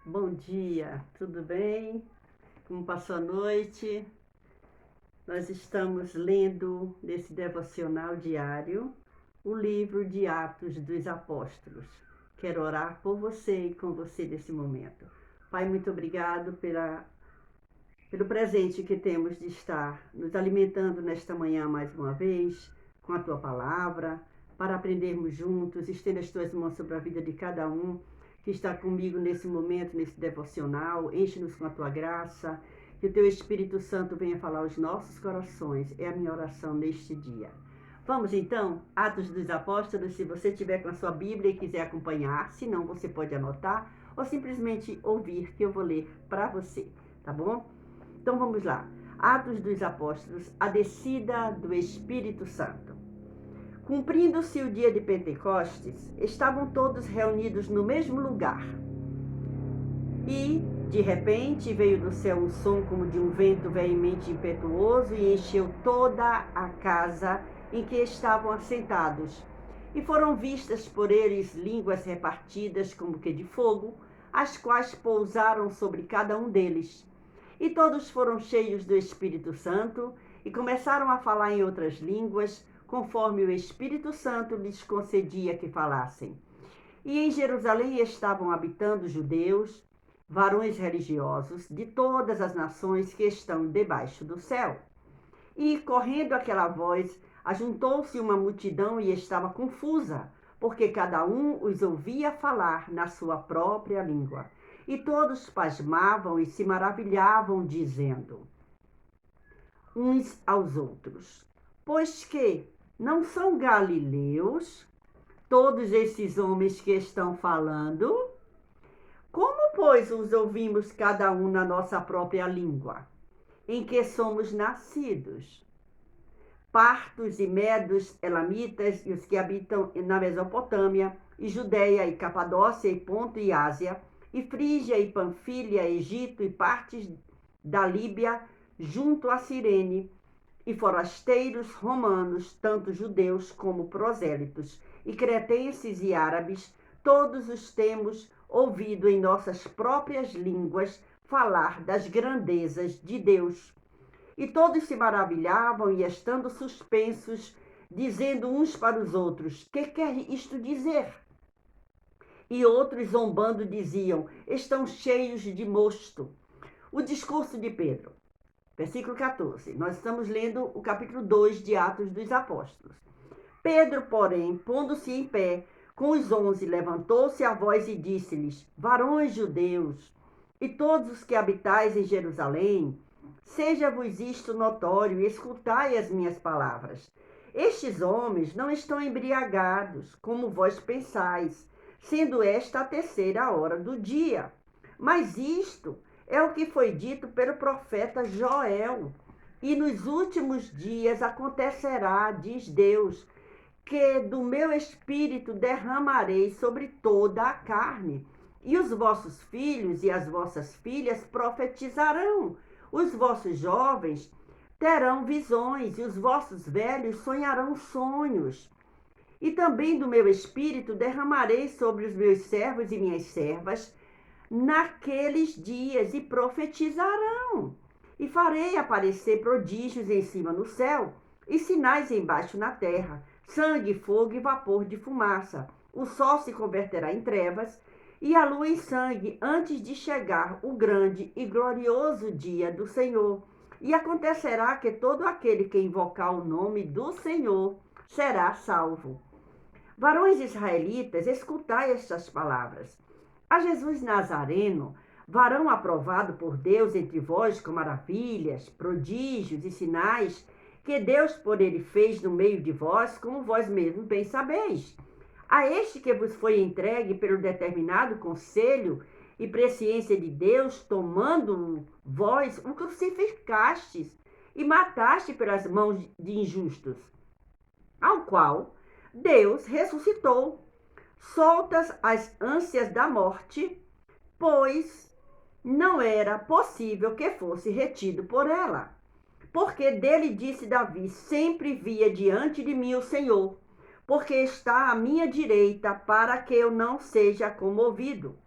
Bom dia, tudo bem? Como passou a noite? Nós estamos lendo nesse devocional diário o livro de Atos dos Apóstolos. Quero orar por você e com você nesse momento. Pai, muito obrigado pelo presente que temos de estar nos alimentando nesta manhã mais uma vez com a tua palavra, para aprendermos juntos. Estenda as tuas mãos sobre a vida de cada um que está comigo nesse momento, nesse devocional. Enche-nos com a tua graça, que o teu Espírito Santo venha falar aos nossos corações. É a minha oração neste dia. Vamos então, Atos dos Apóstolos, se você tiver com a sua Bíblia e quiser acompanhar, se não, você pode anotar ou simplesmente ouvir que eu vou ler para você, tá bom? Então vamos lá. Atos dos Apóstolos, a descida do Espírito Santo. Cumprindo-se o dia de Pentecostes, estavam todos reunidos no mesmo lugar. E, de repente, veio do céu um som como de um vento veemente impetuoso e encheu toda a casa em que estavam assentados. E foram vistas por eles línguas repartidas como que de fogo, as quais pousaram sobre cada um deles. E todos foram cheios do Espírito Santo e começaram a falar em outras línguas, conforme o Espírito Santo lhes concedia que falassem. E em Jerusalém estavam habitando judeus, varões religiosos de todas as nações que estão debaixo do céu. E, correndo aquela voz, ajuntou-se uma multidão e estava confusa, porque cada um os ouvia falar na sua própria língua. E todos pasmavam e se maravilhavam, dizendo uns aos outros: pois que não são galileus todos esses homens que estão falando? Como, pois, os ouvimos cada um na nossa própria língua, em que somos nascidos? Partos e medos, elamitas e os que habitam na Mesopotâmia, e Judeia e Capadócia e Ponto e Ásia, e Frígia e Panfilha, Egito e partes da Líbia, junto a Cirene, e forasteiros romanos, tanto judeus como prosélitos, e cretenses e árabes, todos os temos ouvido em nossas próprias línguas falar das grandezas de Deus. E todos se maravilhavam e, estando suspensos, dizendo uns para os outros: que quer isto dizer? E outros, zombando, diziam: estão cheios de mosto. O discurso de Pedro. Versículo 14. Nós estamos lendo o capítulo 2 de Atos dos Apóstolos. Pedro, porém, pondo-se em pé com os 11, levantou-se a voz e disse-lhes: varões judeus, e todos os que habitais em Jerusalém, seja-vos isto notório e escutai as minhas palavras. Estes homens não estão embriagados, como vós pensais, sendo esta a terceira hora do dia. Mas isto é o que foi dito pelo profeta Joel. E nos últimos dias acontecerá, diz Deus, que do meu espírito derramarei sobre toda a carne. E os vossos filhos e as vossas filhas profetizarão. Os vossos jovens terão visões e os vossos velhos sonharão sonhos. E também do meu espírito derramarei sobre os meus servos e minhas servas naqueles dias e profetizarão. E farei aparecer prodígios em cima no céu e sinais embaixo na terra, sangue, fogo e vapor de fumaça. O sol se converterá em trevas e a lua em sangue antes de chegar o grande e glorioso dia do Senhor. E acontecerá que todo aquele que invocar o nome do Senhor será salvo. Varões israelitas, escutai estas palavras. A Jesus Nazareno, varão aprovado por Deus entre vós com maravilhas, prodígios e sinais, que Deus por ele fez no meio de vós, como vós mesmos bem sabeis. A este que vos foi entregue pelo determinado conselho e presciência de Deus, tomando vós, o crucificastes e mataste pelas mãos de injustos, ao qual Deus ressuscitou, soltas as ânsias da morte, pois não era possível que fosse retido por ela. Porque dele disse Davi: sempre via diante de mim o Senhor, porque está à minha direita, para que eu não seja comovido.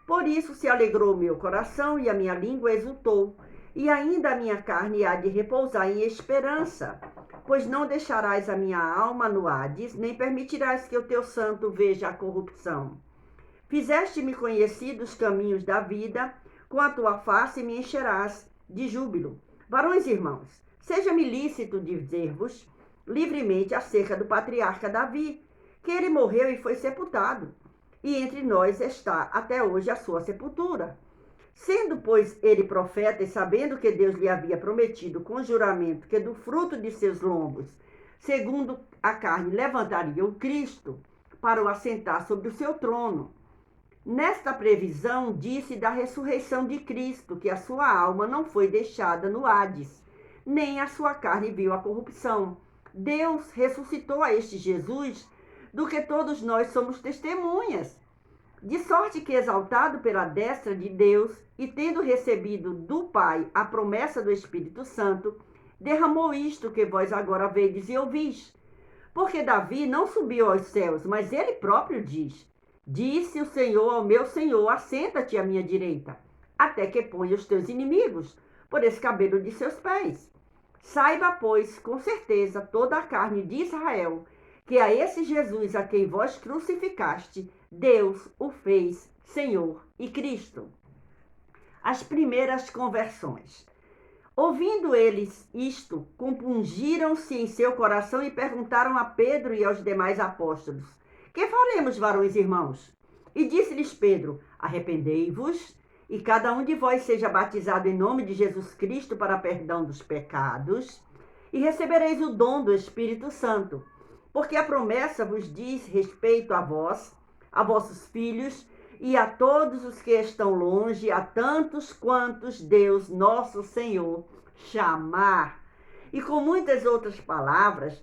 Por isso se alegrou o meu coração e a minha língua exultou, e ainda a minha carne há de repousar em esperança, pois não deixarás a minha alma no Hades, nem permitirás que o teu santo veja a corrupção. Fizeste-me conhecer os caminhos da vida, com a tua face me encherás de júbilo. Varões e irmãos, seja-me lícito dizer-vos livremente acerca do patriarca Davi, que ele morreu e foi sepultado, e entre nós está até hoje a sua sepultura. Sendo, pois, ele profeta e sabendo que Deus lhe havia prometido com juramento que do fruto de seus lombos, segundo a carne, levantaria o Cristo para o assentar sobre o seu trono. Nesta previsão, disse da ressurreição de Cristo, que a sua alma não foi deixada no Hades, nem a sua carne viu a corrupção. Deus ressuscitou a este Jesus, do que todos nós somos testemunhas. De sorte que, exaltado pela destra de Deus, e tendo recebido do Pai a promessa do Espírito Santo, derramou isto que vós agora vedes e ouvis. Porque Davi não subiu aos céus, mas ele próprio diz: disse o Senhor ao meu Senhor, assenta-te à minha direita, até que ponha os teus inimigos por escabelo de seus pés. Saiba, pois, com certeza, toda a carne de Israel, que a esse Jesus a quem vós crucificaste, Deus o fez Senhor e Cristo. As primeiras conversões. Ouvindo eles isto, compungiram-se em seu coração e perguntaram a Pedro e aos demais apóstolos: que faremos, varões e irmãos? E disse-lhes Pedro: arrependei-vos, e cada um de vós seja batizado em nome de Jesus Cristo para perdão dos pecados, e recebereis o dom do Espírito Santo. Porque a promessa vos diz respeito a vós, a vossos filhos, e a todos os que estão longe, a tantos quantos Deus, nosso Senhor, chamar. E com muitas outras palavras,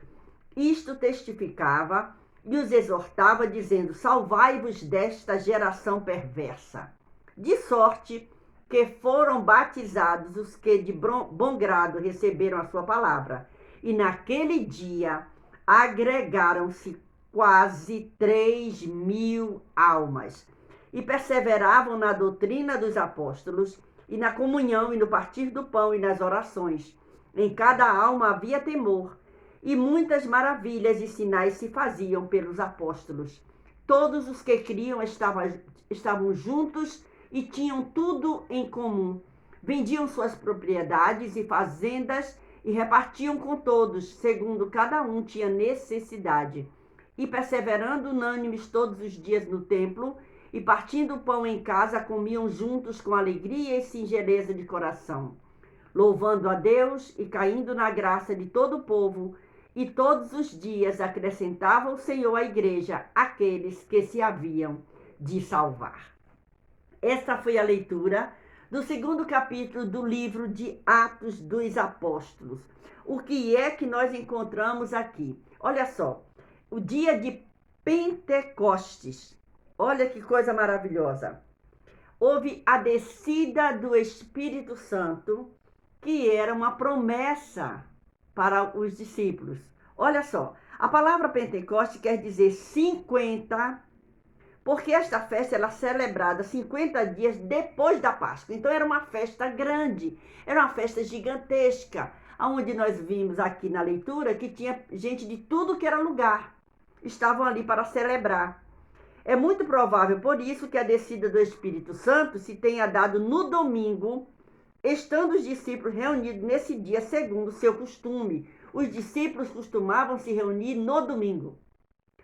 isto testificava e os exortava, dizendo: salvai-vos desta geração perversa. De sorte que foram batizados os que de bom grado receberam a sua palavra. E naquele dia agregaram-se quase 3.000 almas. E perseveravam na doutrina dos apóstolos, e na comunhão, e no partir do pão, e nas orações. Em cada alma havia temor, e muitas maravilhas e sinais se faziam pelos apóstolos. Todos os que criam estavam juntos e tinham tudo em comum. Vendiam suas propriedades e fazendas e repartiam com todos, segundo cada um tinha necessidade. E perseverando unânimes todos os dias no templo, e partindo o pão em casa, comiam juntos com alegria e singeleza de coração, louvando a Deus e caindo na graça de todo o povo. E todos os dias acrescentava o Senhor à igreja aqueles que se haviam de salvar. Esta foi a leitura do 2º capítulo do livro de Atos dos Apóstolos. O que é que nós encontramos aqui? Olha só, o dia de Pentecostes. Olha que coisa maravilhosa. Houve a descida do Espírito Santo, que era uma promessa para os discípulos. Olha só, a palavra Pentecoste quer dizer 50, porque esta festa ela é celebrada 50 dias depois da Páscoa. Então era uma festa grande, era uma festa gigantesca, onde nós vimos aqui na leitura que tinha gente de tudo que era lugar, estavam ali para celebrar. É muito provável, por isso, que a descida do Espírito Santo se tenha dado no domingo, estando os discípulos reunidos nesse dia, segundo o seu costume. Os discípulos costumavam se reunir no domingo.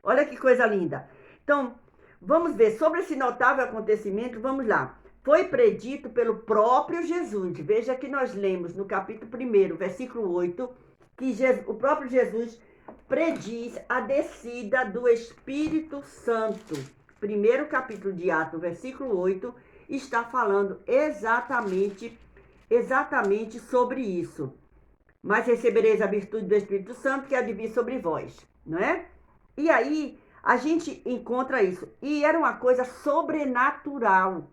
Olha que coisa linda. Então, vamos ver sobre esse notável acontecimento. Vamos lá. Foi predito pelo próprio Jesus. Veja que nós lemos no capítulo 1, versículo 8, que o próprio Jesus prediz a descida do Espírito Santo. Primeiro capítulo de Atos, versículo 8, está falando exatamente sobre isso. Mas recebereis a virtude do Espírito Santo que há de vir sobre vós, não é? E aí a gente encontra isso. E era uma coisa sobrenatural.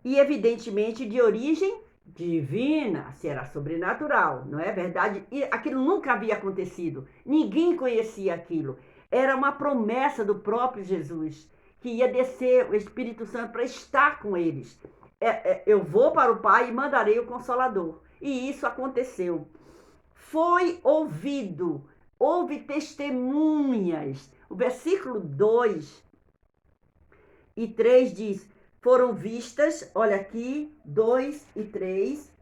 E evidentemente de origem divina, se era sobrenatural, não é verdade? E aquilo nunca havia acontecido. Ninguém conhecia aquilo. Era uma promessa do próprio Jesus, que ia descer o Espírito Santo para estar com eles. Eu vou para o Pai e mandarei o Consolador. E isso aconteceu. Foi ouvido, houve testemunhas. O versículo 2 e 3 diz, foram vistas, olha aqui, 2 e 3,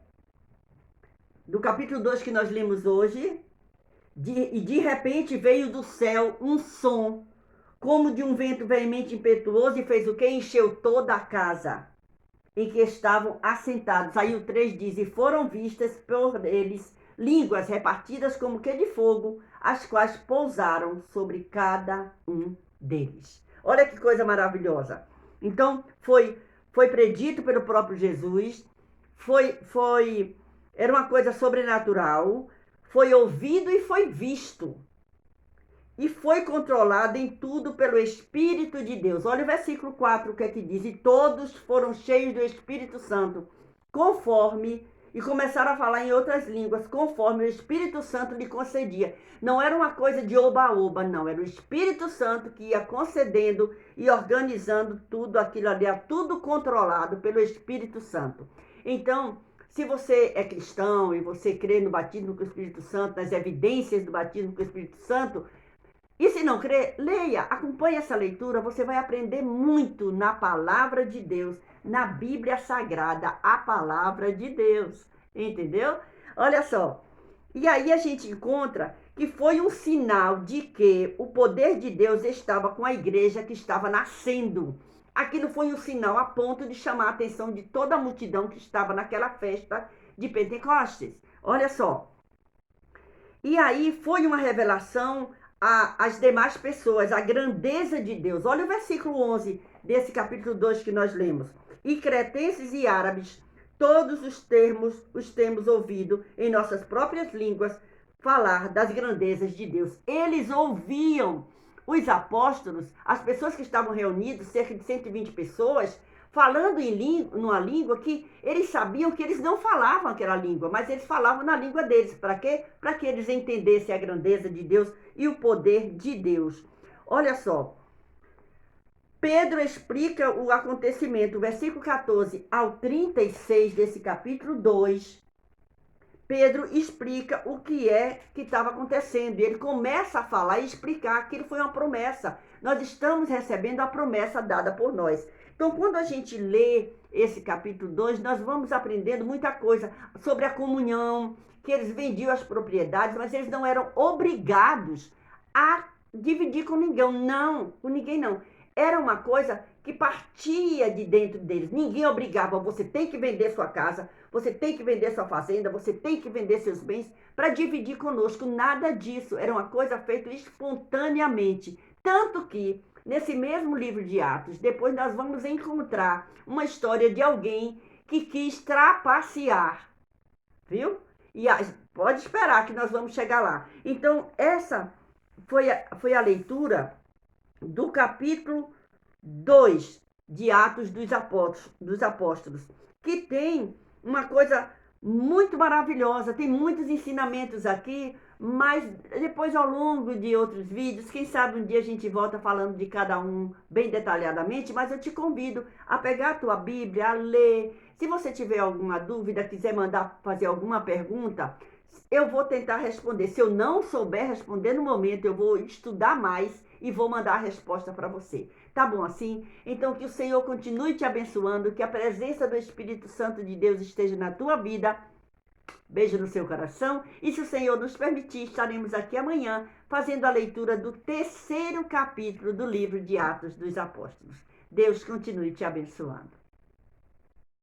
do capítulo 2 que nós lemos hoje, e de repente veio do céu um som, como de um vento veemente impetuoso, e fez o que? Encheu toda a casa em que estavam assentados. Aí o 3 diz, e foram vistas por eles línguas repartidas como que de fogo, as quais pousaram sobre cada um deles. Olha que coisa maravilhosa. Então, foi predito pelo próprio Jesus, era uma coisa sobrenatural, foi ouvido e foi visto. E foi controlado em tudo pelo Espírito de Deus. Olha o versículo 4, o que é que diz? E todos foram cheios do Espírito Santo, conforme... E começaram a falar em outras línguas, conforme o Espírito Santo lhe concedia. Não era uma coisa de oba-oba, não. Era o Espírito Santo que ia concedendo e organizando tudo aquilo ali, tudo controlado pelo Espírito Santo. Então, se você é cristão e você crê no batismo com o Espírito Santo, nas evidências do batismo com o Espírito Santo, e se não crê, leia, acompanhe essa leitura, você vai aprender muito na palavra de Deus, na Bíblia Sagrada, a palavra de Deus, entendeu? Olha só, e aí a gente encontra que foi um sinal de que o poder de Deus estava com a igreja que estava nascendo. Aquilo foi um sinal a ponto de chamar a atenção de toda a multidão que estava naquela festa de Pentecostes. Olha só, e aí foi uma revelação às demais pessoas, a grandeza de Deus. Olha o versículo 11 desse capítulo 2 que nós lemos. E cretenses e árabes, todos os temos ouvido em nossas próprias línguas falar das grandezas de Deus. Eles ouviam os apóstolos, as pessoas que estavam reunidas, cerca de 120 pessoas, falando numa língua que eles sabiam que eles não falavam aquela língua, mas eles falavam na língua deles. Para quê? Para que eles entendessem a grandeza de Deus e o poder de Deus. Olha só, Pedro explica o acontecimento, versículo 14 ao 36 desse capítulo 2. Pedro explica o que é que estava acontecendo. E ele começa a falar e explicar que ele foi uma promessa. Nós estamos recebendo a promessa dada por nós. Então, quando a gente lê esse capítulo 2, nós vamos aprendendo muita coisa sobre a comunhão, que eles vendiam as propriedades, mas eles não eram obrigados a dividir com ninguém. Não, com ninguém não. Era uma coisa que partia de dentro deles. Ninguém obrigava, você tem que vender sua casa, você tem que vender sua fazenda, você tem que vender seus bens para dividir conosco. Nada disso. Era uma coisa feita espontaneamente. Tanto que, nesse mesmo livro de Atos, depois nós vamos encontrar uma história de alguém que quis trapacear. Viu? E pode esperar que nós vamos chegar lá. Então, essa foi a leitura do capítulo 2 de Atos dos Apóstolos, que tem uma coisa muito maravilhosa, tem muitos ensinamentos aqui, mas depois ao longo de outros vídeos, quem sabe um dia a gente volta falando de cada um bem detalhadamente, mas eu te convido a pegar a tua Bíblia, a ler. Se você tiver alguma dúvida, quiser mandar fazer alguma pergunta, eu vou tentar responder. Se eu não souber responder no momento, eu vou estudar mais e vou mandar a resposta para você. Tá bom assim? Então que o Senhor continue te abençoando, que a presença do Espírito Santo de Deus esteja na tua vida. Beijo no seu coração. E se o Senhor nos permitir, estaremos aqui amanhã fazendo a leitura do 3º capítulo do livro de Atos dos Apóstolos. Deus continue te abençoando.